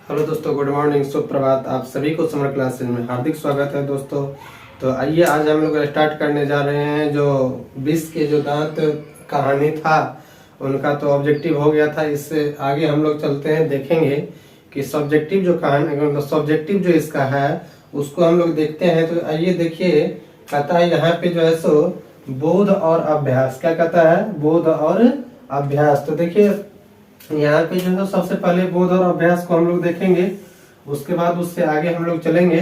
Hello दोस्तों, good morning, सुप्रभात। आप सभी को समर क्लासेस में हार्दिक स्वागत है दोस्तों। तो आइए आज हम लोग स्टार्ट करने जा रहे हैं जो विष के जो दांत कहानी था उनका तो ऑब्जेक्टिव हो गया था। इससे आगे हम लोग चलते हैं, देखेंगे कि सब्जेक्टिव जो कहानी सब्जेक्टिव जो इसका है उसको हम लोग देखते हैं। तो आइए देखिए, कहता है यहाँ पे जो है सो बोध और अभ्यास। क्या कहता है? बोध और अभ्यास। तो देखिए यहाँ पे जो है सबसे पहले बोध और अभ्यास को हम लोग देखेंगे, उसके बाद उससे आगे हम लोग चलेंगे।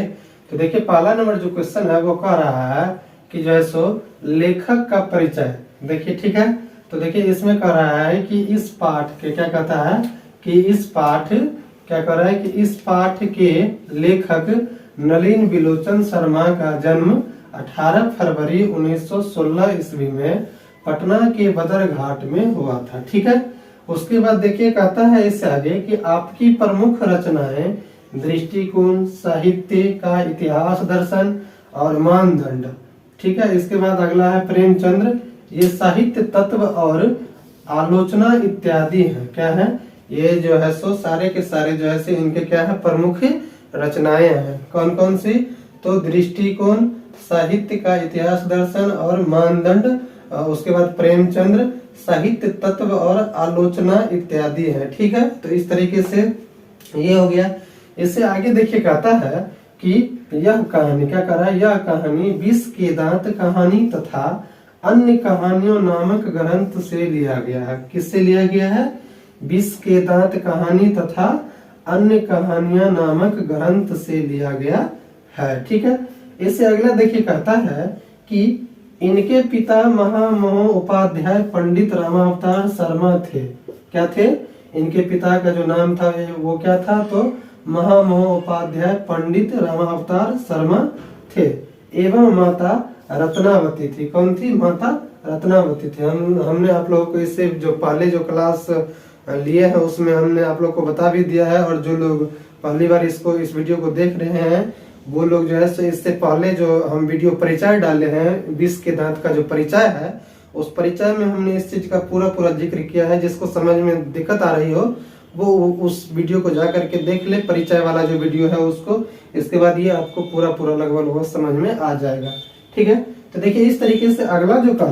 तो देखिए पहला नंबर जो क्वेश्चन है वो कह रहा है कि जो है सो लेखक का परिचय। देखिए ठीक है, तो देखिए इसमें कह रहा है कि इस पाठ के, क्या कहता है कि इस पाठ, क्या कह रहा है कि इस पाठ के लेखक नलिन बिलोचन शर्मा का जन्म 18 फरवरी 1916 ईस्वी में पटना के बदरघाट में हुआ था। ठीक है, उसके बाद देखिए कहता है इससे आगे कि आपकी प्रमुख रचनाएं दृष्टिकोण, साहित्य का इतिहास, दर्शन और मानदंड। ठीक है, इसके बाद अगला है प्रेमचंद्र, ये साहित्य तत्व और आलोचना इत्यादि है। क्या है? ये जो है सो सारे के सारे जो है से इनके क्या है, प्रमुख रचनाएं हैं। कौन कौन सी? तो दृष्टिकोण, साहित्य का इतिहास, दर्शन और मानदंड। उसके बाद प्रेमचंद्र, साहित्य तत्व और आलोचना इत्यादि है। ठीक है, तो इस तरीके से ये हो गया। इससे आगे देखिए कहता है कि यह कहानी, क्या कर रहा है, यह कहानी विष के दांत कहानी तथा अन्य कहानियों नामक ग्रंथ से लिया गया है। किससे लिया गया है? विष के दांत कहानी तथा अन्य कहानियां नामक ग्रंथ से लिया गया है। ठीक है, इससे अगला देखिए कहता है कि इनके पिता महामहोपाध्याय पंडित रामावतार शर्मा थे। क्या थे? इनके पिता का जो नाम था वो क्या था? तो महामहोपाध्याय पंडित रामावतार शर्मा थे। एवं माता रत्नावती थी। कौन थी? माता रत्नावती थी। हमने आप लोगों को इससे जो पहले जो क्लास लिए है उसमें हमने आप लोग को बता भी दिया है, और जो लोग पहली बार इस वीडियो को देख रहे हैं वो लोग जो है इससे पहले जो हम वीडियो परिचय डाले हैं, विष के दांत का जो परिचय है, उस परिचय में हमने इस चीज का पूरा जिक्र किया है। जिसको समझ में दिक्कत आ रही हो वो उस वीडियो को जा करके देख ले, परिचय वाला जो वीडियो है उसको। इसके बाद ये आपको पूरा लगभग समझ में आ जाएगा। ठीक है, तो देखिए इस तरीके से अगला जो कह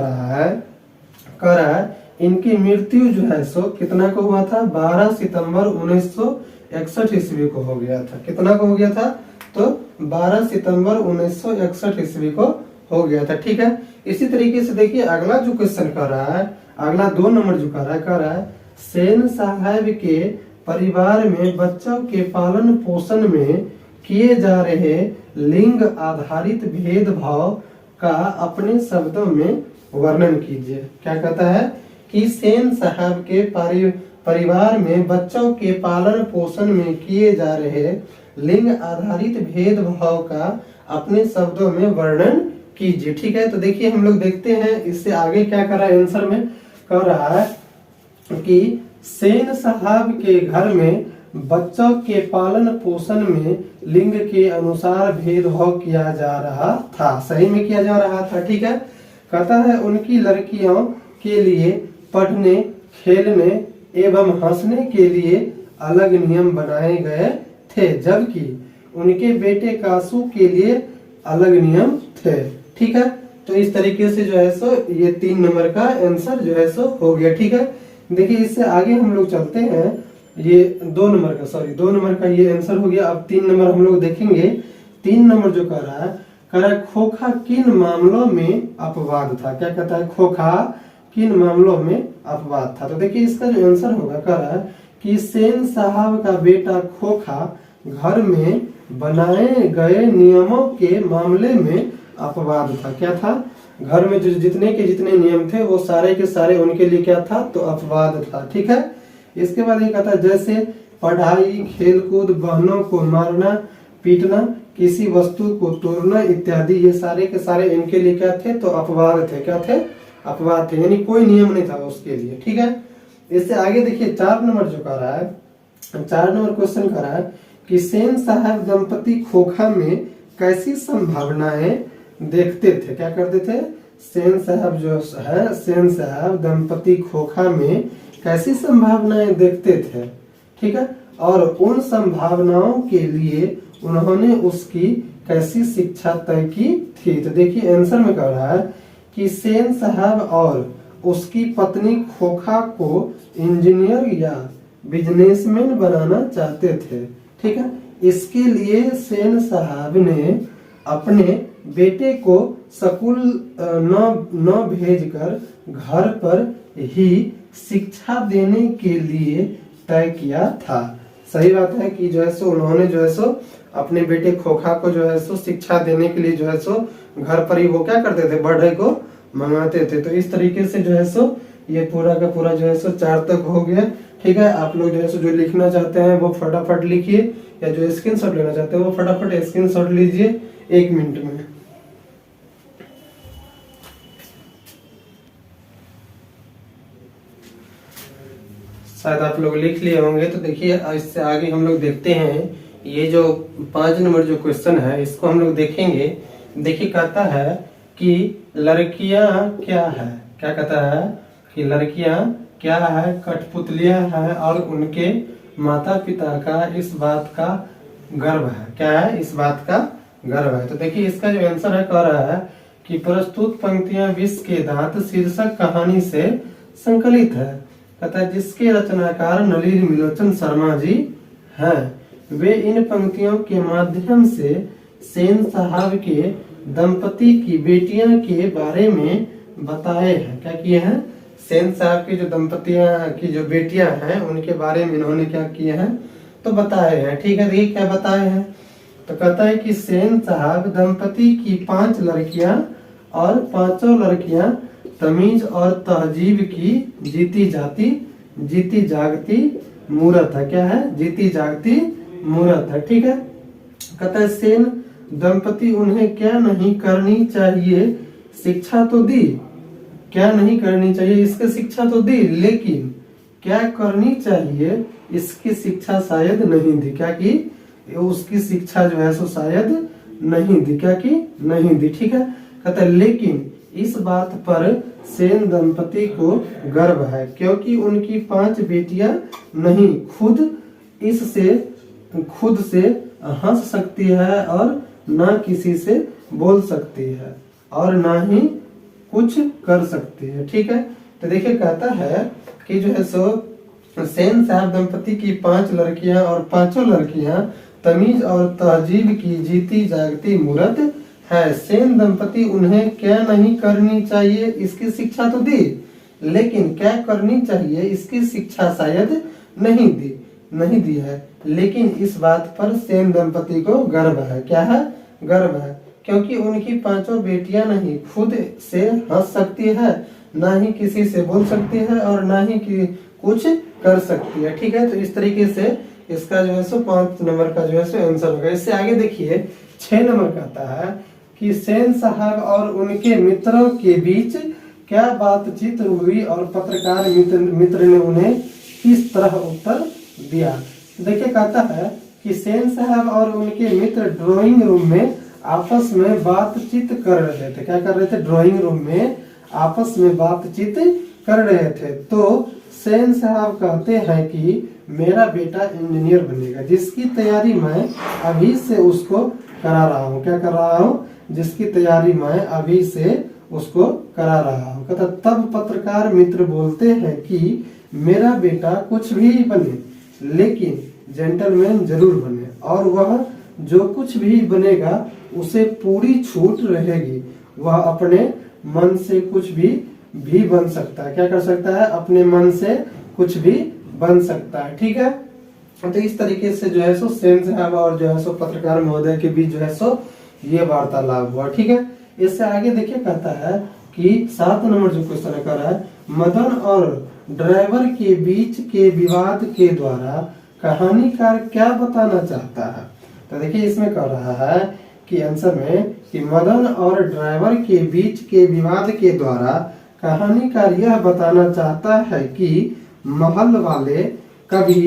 रहा है इनकी मृत्यु जो है सो कितना को हुआ था? 12 सितंबर 1961 ईस्वी को हो गया था। कितना को हो गया था? तो 12 सितंबर 1961 ईस्वी को हो गया था। ठीक है, इसी तरीके से देखिए अगला जो क्वेश्चन कर रहा है, अगला 2 नंबर जो कर रहा है सेन साहब के परिवार में बच्चों के पालन पोषण में किए जा रहे लिंग आधारित भेदभाव का अपने शब्दों में वर्णन कीजिए। क्या कहता है कि सेन साहब के परिवार में बच्चों के पालन पोषण में किए जा रहे लिंग आधारित भेदभाव का अपने शब्दों में वर्णन कीजिए। ठीक है, तो देखिए हम लोग देखते हैं इससे आगे क्या कर रहा है। आंसर में कह रहा है कि सेन साहब के घर में बच्चों के पालन पोषण में लिंग के अनुसार भेदभाव किया जा रहा था। सही में किया जा रहा था। ठीक है, कहता है उनकी लड़कियों के लिए पढ़ने, खेलने एवं हंसने के लिए अलग नियम बनाए गए थे, जबकि उनके बेटे कासू के लिए अलग नियम थे। ठीक है, तो इस तरीके से जो है सो ये 3 नंबर का आंसर जो है सो हो गया। ठीक है, देखिए इससे आगे हम लोग चलते हैं। ये 2 नंबर का ये आंसर हो गया। अब 3 नंबर हम लोग देखेंगे। 3 नंबर जो कह रहा है खोखा किन मामलों में अपवाद था। क्या कहता है? खोखा किन मामलों में अपवाद था। तो देखिए इसका जो आंसर होगा कह रहा है कि सेन साहब का बेटा खोखा घर में बनाए गए नियमों के मामले में अपवाद था। क्या था? घर में जो जितने के जितने नियम थे वो सारे के सारे उनके लिए क्या था? तो अपवाद था। ठीक है, इसके बाद ये कहता है जैसे पढ़ाई, खेलकूद, बहनों को मारना पीटना, किसी वस्तु को तोड़ना इत्यादि, ये सारे के सारे इनके लिए क्या थे? तो अपवाद थे। क्या थे? अपवाद थे, यानी कोई नियम नहीं था उसके लिए। ठीक है, इससे आगे देखिए 4 नंबर जो कर रहा है, 4 नंबर क्वेश्चन कर रहा है कि सेन साहब दंपति खोखा में कैसी संभावनाएं देखते थे। क्या करते थे? सेन साहब जो है, सेन साहब दंपति खोखा में कैसी संभावनाएं देखते थे। ठीक है, और उन संभावनाओं के लिए उन्होंने उसकी कैसी शिक्षा तय की थी। तो देखिए आंसर में कह रहा है कि सेन साहब और उसकी पत्नी खोखा को इंजीनियर या बिजनेसमैन बनाना चाहते थे। ठीक है, इसके लिए सेन साहब ने अपने बेटे को स्कूल न भेजकर घर पर ही शिक्षा देने के लिए तय किया था। सही बात है कि जो है सो उन्होंने जो है सो अपने बेटे खोखा को जो है सो शिक्षा देने के लिए जो है सो घर पर ही वो क्या करते थे, बढ़ई को मंगाते थे। तो इस तरीके से जो है सो ये पूरा का पूरा जो है सो 4 तक हो गया। ठीक है, आप लोग जो है सो जो लिखना चाहते हैं वो फटाफट लिखिए, या जो स्क्रीनशॉट लेना चाहते हैं वो फटाफट स्क्रीनशॉट लीजिए 1 मिनट में। शायद आप लोग लिख लिए होंगे। तो देखिए इससे आगे हम लोग देखते हैं, ये जो 5 नंबर जो क्वेश्चन है इसको हम लोग देखेंगे। देखिए कहता है कि लड़कियां क्या है, क्या कहता है कि लड़कियां क्या है, कठपुतलियां है और उनके माता पिता का इस बात का गर्व है। क्या है, इस बात का गर्व है। तो देखिए इसका जो आंसर है कह रहा है कि प्रस्तुत पंक्तियां विष के दांत शीर्षक कहानी से संकलित है। कहता है जिसके रचनाकार नलिनी मिलोचन शर्मा जी हैं। वे इन पंक्तियों के माध्यम से सेन साहब के दंपति की बेटियां के बारे में बताए हैं। क्या किए हैं, सेन साहब की जो दंपतियां की जो बेटियां हैं उनके बारे में इन्होंने क्या किए हैं, तो बताए हैं। ठीक है, देखिए क्या बताए हैं। तो कहता है कि सेन साहब दंपति की 5 लड़कियां और 5 लड़कियां तमीज और तहजीब की जीती जागती मूरत है। क्या है, जीती जागती मूरत है। ठीक है, कहता है सेन दंपति उन्हें क्या नहीं करनी चाहिए शिक्षा तो दी, क्या नहीं करनी चाहिए इसकी शिक्षा तो दी, लेकिन क्या करनी चाहिए इसकी शिक्षा शायद नहीं दी। क्या की, उसकी शिक्षा जो है सो शायद नहीं दी। क्या की, नहीं दी। ठीक है, कहता है लेकिन इस बात पर सेन दंपति को गर्व है क्योंकि उनकी 5 बेटियां नहीं खुद से हंस सकती है और ना किसी से बोल सकती है और ना ही कुछ कर सकती है। ठीक है, तो देखिए कहता है कि जो है सो सेन साहब दंपति की 5 लड़कियां और 5 लड़कियां तमीज और तहजीब की जीती जागती मूरत है। सेन दंपति उन्हें क्या नहीं करनी चाहिए इसकी शिक्षा तो दी, लेकिन क्या करनी चाहिए इसकी शिक्षा शायद नहीं दी है। लेकिन इस बात पर सेन दंपति को गर्व है। क्या है, गर्व है क्योंकि उनकी 5 बेटियां नहीं खुद से हंस सकती है, ना ही किसी से बोल सकती है और ना ही कुछ कर सकती है। ठीक है, तो इस तरीके से इसका जो है सो 5 नंबर का जो है सो आंसर होगा। इससे आगे देखिए 6 नंबर का आता है कि सेन साहब और उनके मित्रों के बीच क्या बातचीत हुई और पत्रकार मित्र ने उन्हें किस तरह उत्तर दिया। देखिए कहता है कि सेन साहब और उनके मित्र ड्राइंग रूम में आपस में बातचीत कर रहे थे। क्या कर रहे थे, ड्राइंग रूम में आपस में बातचीत कर रहे थे। तो सेन साहब कहते हैं कि मेरा बेटा इंजीनियर बनेगा जिसकी तैयारी मैं अभी से उसको करा रहा हूँ। क्या कर रहा हूँ, जिसकी तैयारी मैं अभी से उसको करा रहा हूँ। कहता तब पत्रकार मित्र बोलते हैं कि मेरा बेटा कुछ भी बने लेकिन जेंटलमैन जरूर बने और वह जो कुछ भी बनेगा उसे पूरी छूट रहेगी। वह अपने मन से कुछ भी बन सकता है। क्या कर सकता है, अपने मन से कुछ भी बन सकता है। ठीक है, तो इस तरीके से जो है सो सेन साहब और जो है सो पत्रकार महोदय के बीच जो है सो ये वार्तालाप हुआ। ठीक है, इससे आगे देखिए कहता है कि 7 नंबर जो क्वेश्चन कर रहा है, मदन और ड्राइवर के बीच के विवाद के द्वारा कहानीकार क्या बताना चाहता है। तो देखिए इसमें कह रहा है कि आंसर में कि मदन और ड्राइवर के बीच के विवाद के द्वारा कहानीकार यह बताना चाहता है कि महल वाले कभी,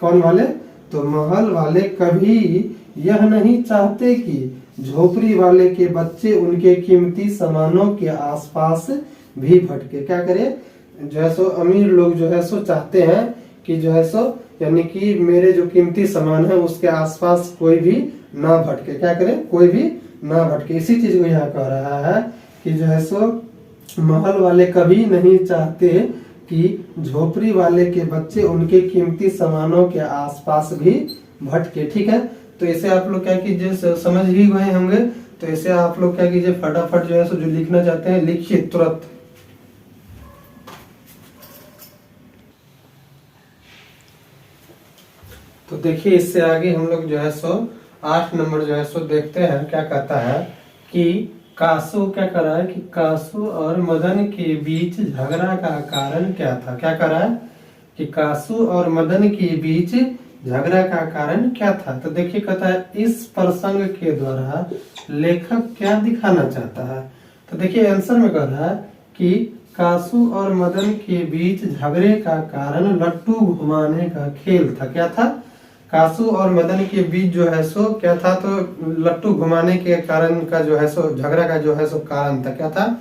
कौन वाले, तो महल वाले कभी यह नहीं चाहते कि झोपड़ी वाले के बच्चे उनके कीमती सामानों के आसपास भी भटके। क्या करे, जो है सो अमीर लोग जो है सो चाहते हैं कि जो है सो यानी कि मेरे जो कीमती सामान है उसके आसपास कोई भी ना भटके। क्या करे? कोई भी ना भटके। इसी चीज को यहाँ कह रहा है कि जो है सो महल वाले कभी नहीं चाहते कि झोपड़ी वाले के बच्चे उनके कीमती सामानों के आसपास भी भटके। ठीक है, तो इसे आप लोग क्या कीजिए, समझ ही गए होंगे। तो इसे आप लोग क्या कीजिए, फटाफट जो है सो जो लिखना चाहते हैं लिखिए तुरंत। तो देखिए इससे आगे हम लोग जो है सो 8 नंबर जो है सो देखते हैं क्या कहता है कि कासू क्या कर रहा है कि कासू और मदन के बीच झगड़ा का कारण क्या था। क्या कर रहा है कि कासू और मदन के बीच झगड़ा का कारण क्या था। तो देखिए कहता है इस प्रसंग के द्वारा लेखक क्या दिखाना चाहता है। तो देखिए आंसर में कह रहा है कि कासू और मदन के बीच झगड़े का कारण लट्टू घुमाने का खेल था। क्या था? कासू और मदन के बीच जो है सो क्या था, तो लट्टू घुमाने के कारण का जो है सो झगड़ा का जो है सो कारण था। क्या था?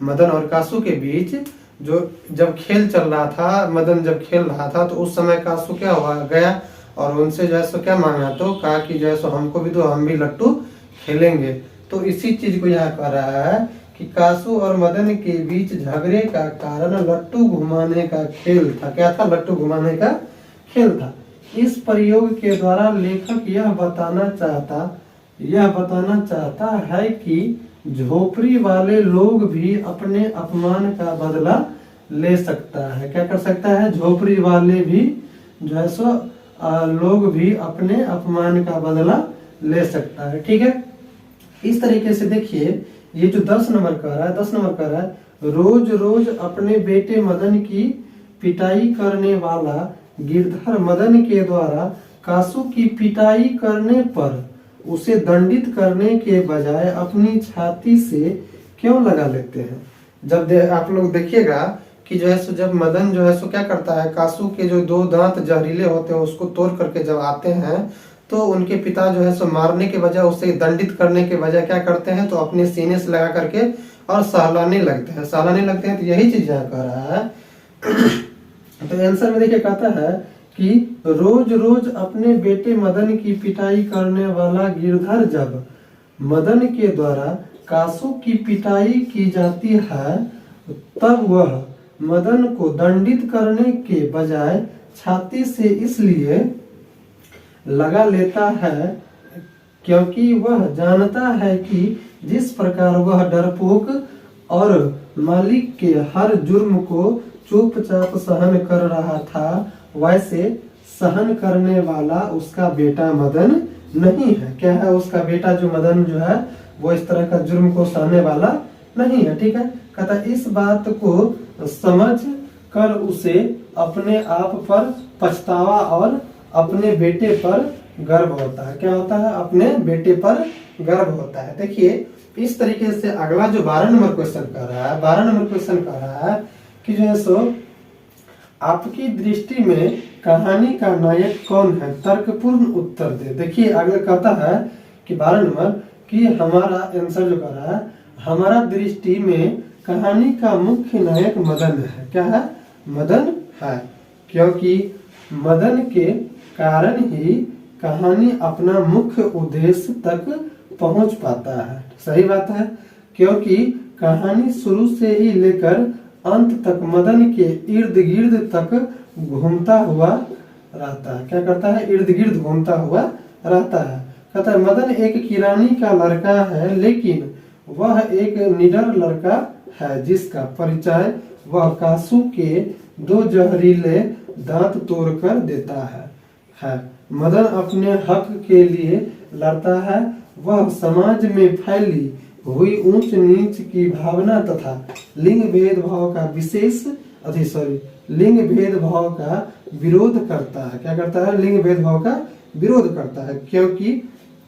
मदन और कासू के बीच जो जब खेल चल रहा था, मदन जब खेल रहा था तो उस समय कासू क्या हुआ गया और उनसे जो है सो क्या मांगा, तो कहा कि जो है सो हमको भी दो, हम भी लट्टू खेलेंगे। तो इसी चीज को यहाँ कह रहा है कि कासू और मदन के बीच झगड़े का कारण लट्टू घुमाने का खेल था। क्या था? लट्टू घुमाने का खेल था। इस प्रयोग के द्वारा लेखक यह बताना चाहता है कि झोपड़ी वाले लोग भी अपने अपमान का बदला ले सकता है। क्या कर सकता है? झोपड़ी वाले भी जो है सो लोग भी अपने अपमान का बदला ले सकता है। ठीक है, इस तरीके से देखिए ये जो 10 नंबर कह रहा है, 10 नंबर कह रहा है रोज रोज अपने बेटे मदन की पिटाई करने वाला गिरधर मदन के द्वारा कासू की पिटाई करने पर उसे दंडित करने के बजाय अपनी छाती से क्यों लगा लेते हैं। जब आप लोग देखिएगा कि जो है सो जब मदन जो है सो क्या करता है, कासू के जो 2 दांत जहरीले होते हैं उसको तोड़ करके जब आते हैं तो उनके पिता जो है सो मारने के बजाय, उसे दंडित करने के बजाय क्या करते हैं, तो अपने सीने से लगा करके और सहलाने लगते हैं। तो यही चीज यहाँ कह रहा है। तो आंसर में देखिए कहता है कि रोज रोज अपने बेटे मदन की पिटाई करने वाला गिरधर जब मदन के द्वारा कासू की पिटाई की जाती है तब वह मदन को दंडित करने के बजाय छाती से इसलिए लगा लेता है क्योंकि वह जानता है कि जिस प्रकार वह डरपोक और मालिक के हर जुर्म को चुपचाप सहन कर रहा था, वैसे सहन करने वाला उसका बेटा मदन नहीं है। क्या है? उसका बेटा जो मदन जो है वो इस तरह का जुर्म को सहने वाला नहीं है। ठीक है, कहता इस बात को समझ कर उसे अपने आप पर पछतावा और अपने बेटे पर गर्व होता है। क्या होता है? अपने बेटे पर गर्व होता है। देखिए इस तरीके से अगला जो 12 नंबर क्वेश्चन कर रहा है, 12 नंबर क्वेश्चन कर रहा है कि जो है सो आपकी दृष्टि में कहानी का नायक कौन है, तर्कपूर्ण उत्तर दे। देखिए अगला कहता है कि 12 नंबर कि हमारा आंसर जो कर रहा है, हमारा दृष्टि में कहानी का मुख्य नायक मदन है। क्या है? मदन है, क्योंकि मदन के कारण ही कहानी अपना मुख्य उद्देश्य तक पहुंच पाता है। सही बात है, क्योंकि कहानी शुरू से ही लेकर अंत तक मदन के इर्द गिर्द तक घूमता हुआ रहता है। क्या करता है? इर्द गिर्द घूमता हुआ रहता है। कहता है मदन एक किरानी का लड़का है, लेकिन वह एक निडर लड़का है जिसका परिचय वह कासू के 2 जहरीले दांत तोड़कर देता है। मदन अपने हक के लिए लड़ता है। वह समाज में फैली हुई ऊंच नीच की भावना तथा लिंग भेदभाव का विरोध करता है। क्या करता है? लिंग भेदभाव का विरोध करता है, क्योंकि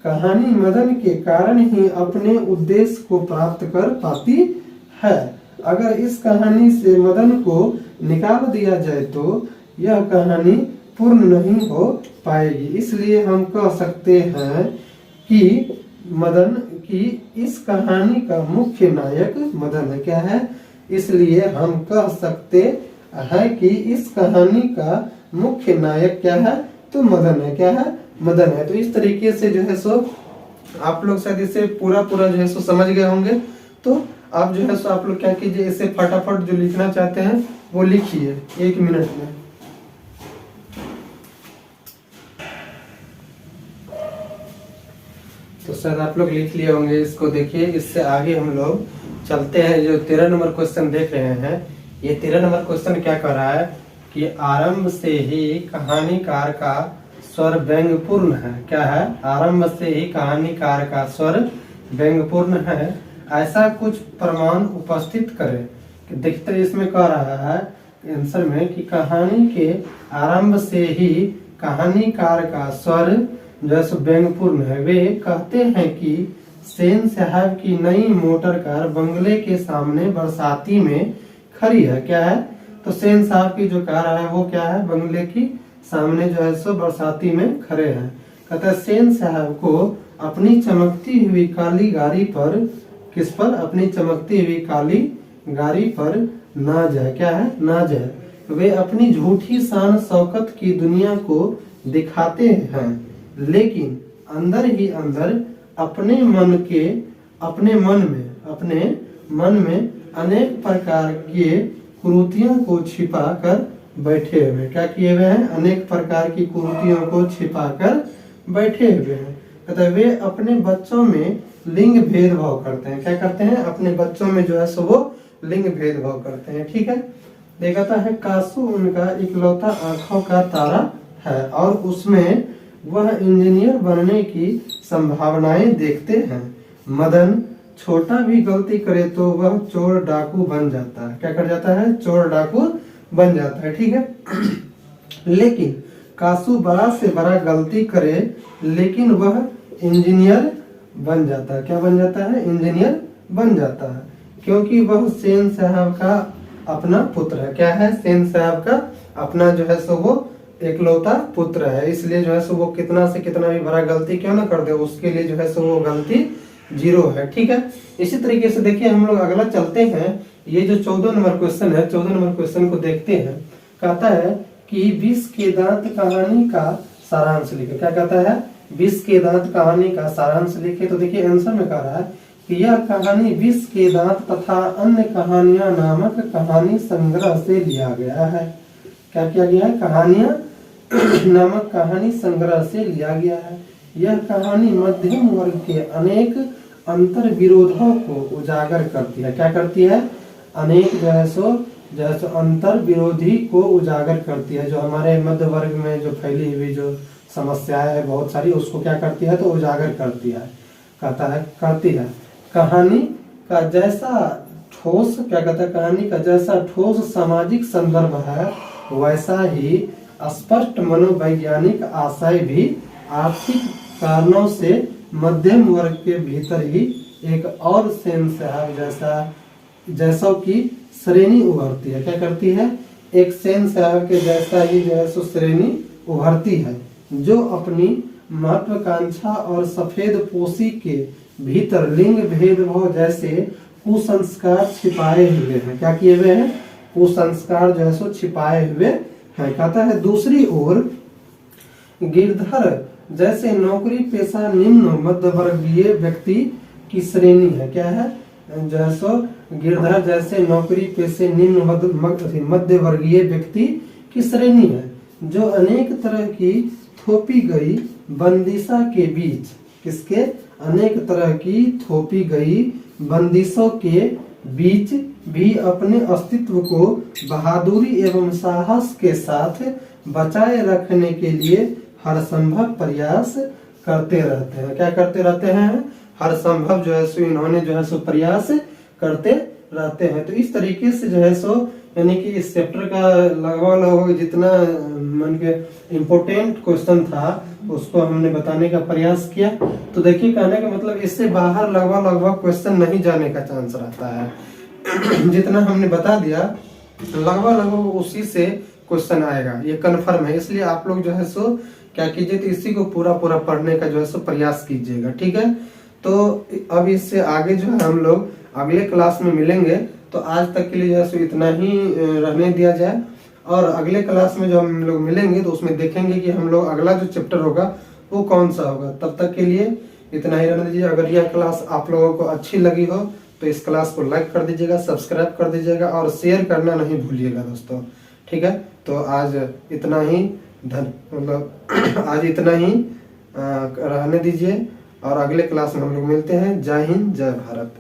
कहानी मदन के कारण ही अपने उद्देश्य को प्राप्त कर पाती है। अगर इस कहानी से मदन को निकाल दिया जाए तो यह कहानी पूर्ण नहीं हो पाएगी। इसलिए हम कह सकते हैं कि इस कहानी का मुख्य नायक मदन है। क्या है? इसलिए हम कह सकते हैं कि इस कहानी का मुख्य नायक क्या है, तो मदन है। क्या है, मदन है। तो इस तरीके से जो है सो आप लोग शायद इसे पूरा पूरा जो है सो समझ गए होंगे। तो आप जो है सो आप लोग क्या कीजिए, इसे फटाफट जो लिखना चाहते हैं वो लिखिए 1 मिनट में। तो शायद आप लोग लिख लिए होंगे इसको। देखिए इससे आगे हम लोग चलते हैं। जो 13 नंबर क्वेश्चन देख रहे हैं, ये 13 नंबर क्वेश्चन क्या कर रहा है कि आरंभ से ही कहानीकार का स्वर व्यंग्यपूर्ण है। क्या है, आरंभ से ही कहानीकार का स्वर व्यंग्यपूर्ण है, ऐसा कुछ प्रमाण उपस्थित करें। देखते इसमें कह रहा है आंसर में कि कहानी के आरंभ से ही कहानीकार का स्वर जो व्यंग्यपूर्ण है। वे कहते हैं कि सेन साहब की नई मोटर कार बंगले के सामने बरसाती में खड़ी है। क्या है, तो सेन साहब की जो कार है वो क्या है, बंगले की सामने जो है सो बरसाती में खड़े हैं। कहता है सेन साहब को अपनी चमकती हुई काली गाड़ी पर, किस पर, अपनी चमकती हुई काली गाड़ी पर ना जाए। क्या है, ना जाए। वे अपनी झूठी शान शौकत की दुनिया को दिखाते हैं, लेकिन अंदर ही अंदर अपने मन में अनेक प्रकार के कुरीतियों को छिपा कर बैठे हुए। क्या किए हुए हैं, अनेक प्रकार की कुरीतियों को छिपा कर बैठे हुए हैं। कहते हैं वे अपने बच्चों में लिंग भेदभाव करते हैं। क्या करते हैं, अपने बच्चों में जो है सो वो लिंग भेदभाव करते हैं। ठीक है, देखता है कासू उनका इकलौता आंखों का तारा है और उसमें वह इंजीनियर बनने की संभावनाएं देखते हैं। मदन छोटा भी गलती करे तो वह चोर डाकू बन जाता है। क्या कर जाता है, चोर डाकू बन जाता है। ठीक है, लेकिन कासू बड़ा से बड़ा गलती करे लेकिन वह इंजीनियर बन जाता है। क्या बन जाता है, इंजीनियर बन जाता है, क्योंकि वह सेन साहब का अपना पुत्र है। क्या है, सेन साहब का अपना जो है सो वो एकलौता पुत्र है, इसलिए जो है सो वो कितना से कितना भी बड़ा गलती क्यों ना कर दे, उसके लिए जो है सो वो गलती 0 है। ठीक है, इसी तरीके से देखिए हम लोग अगला चलते हैं। ये जो 14 नंबर क्वेश्चन है, 14 नंबर क्वेश्चन को देखते हैं। कहता है कि 20 के दांत कहानी का सारांश लिखे। क्या कहता है, 20 के दांत कहानी का सारांश लिखे। तो देखिए आंसर में कह रहा है कि यह कहानी 20 के दांत तथा अन्य कहानियां नामक कहानी संग्रह से लिया गया है। क्या किया गया है, कहानियां नामक कहानी संग्रह से लिया गया है। यह कहानी मध्यम वर्ग के अनेक अंतर विरोधों को उजागर करती है। क्या करती है, अनेक जो है सो अंतर विरोधी को उजागर करती है। जो हमारे मध्य वर्ग में जो फैली हुई जो समस्याएं है बहुत सारी, उसको क्या करती है, तो उजागर करती है। कहता है करती है। कहानी का जैसा ठोस, क्या कहता है, कहानी का जैसा ठोस सामाजिक संदर्भ है वैसा ही स्पष्ट मनोवैज्ञानिक आशय भी आर्थिक कारणों से मध्यम वर्ग के भीतर ही एक और सेन साहब जैसा की श्रेणी उभरती है। क्या करती है, एक सेन साहब के जैसा ही जो है सो श्रेणी उभरती है, जो अपनी महत्वाकांक्षा और सफेद पोशी के भीतर लिंग भेदभाव जैसे कुसंस्कार छिपाए हुए हैं। क्या किए हुए हैं, कुसंस्कार जो है सो छिपाए हुए हैं। कहता है दूसरी ओर गिरधर जैसे नौकरी पेशा निम्न मध्यवर्गीय व्यक्ति की श्रेणी है। क्या है, जो है सो गिरधर जैसे नौकरी पेशे निम्न मध्यवर्गीय व्यक्ति की श्रेणी है, जो अनेक तरह की थोपी गई बंदिशा के बीच, किसके, अनेक तरह की थोपी गई बंदिशों के बीच भी अपने अस्तित्व को बहादुरी एवं साहस के साथ बचाए रखने के लिए हर संभव प्रयास करते रहते हैं। क्या करते रहते हैं, हर संभव जो है सो इन्होंने जो है सो प्रयास करते रहते हैं। तो इस तरीके से जो है सो यानी कि इस चैप्टर का लगभग जितना मन के इम्पोर्टेंट क्वेश्चन था उसको हमने बताने का प्रयास किया। तो देखिए कहने का मतलब इससे बाहर लगभग क्वेश्चन नहीं जाने का चांस रहता है। जितना हमने बता दिया लगभग उसी से क्वेश्चन आएगा, ये कन्फर्म है। इसलिए आप लोग जो है सो क्या कीजिए, तो इसी को पूरा पढ़ने का जो है सो प्रयास कीजिएगा। ठीक है, तो अब इससे आगे जो है हम लोग अगले क्लास में मिलेंगे। तो आज तक के लिए जो है सो इतना ही रहने दिया जाए और अगले क्लास में जो हम लोग मिलेंगे तो उसमें देखेंगे कि हम लोग अगला जो चैप्टर होगा वो कौन सा होगा। तब तक के लिए इतना ही रहने दीजिए। अगर यह क्लास आप लोगों को अच्छी लगी हो तो इस क्लास को लाइक कर दीजिएगा, सब्सक्राइब कर दीजिएगा और शेयर करना नहीं भूलिएगा दोस्तों। ठीक है, तो आज इतना ही आज इतना ही रहने दीजिए और अगले क्लास में हम लोग मिलते हैं। जय हिंद, जय भारत।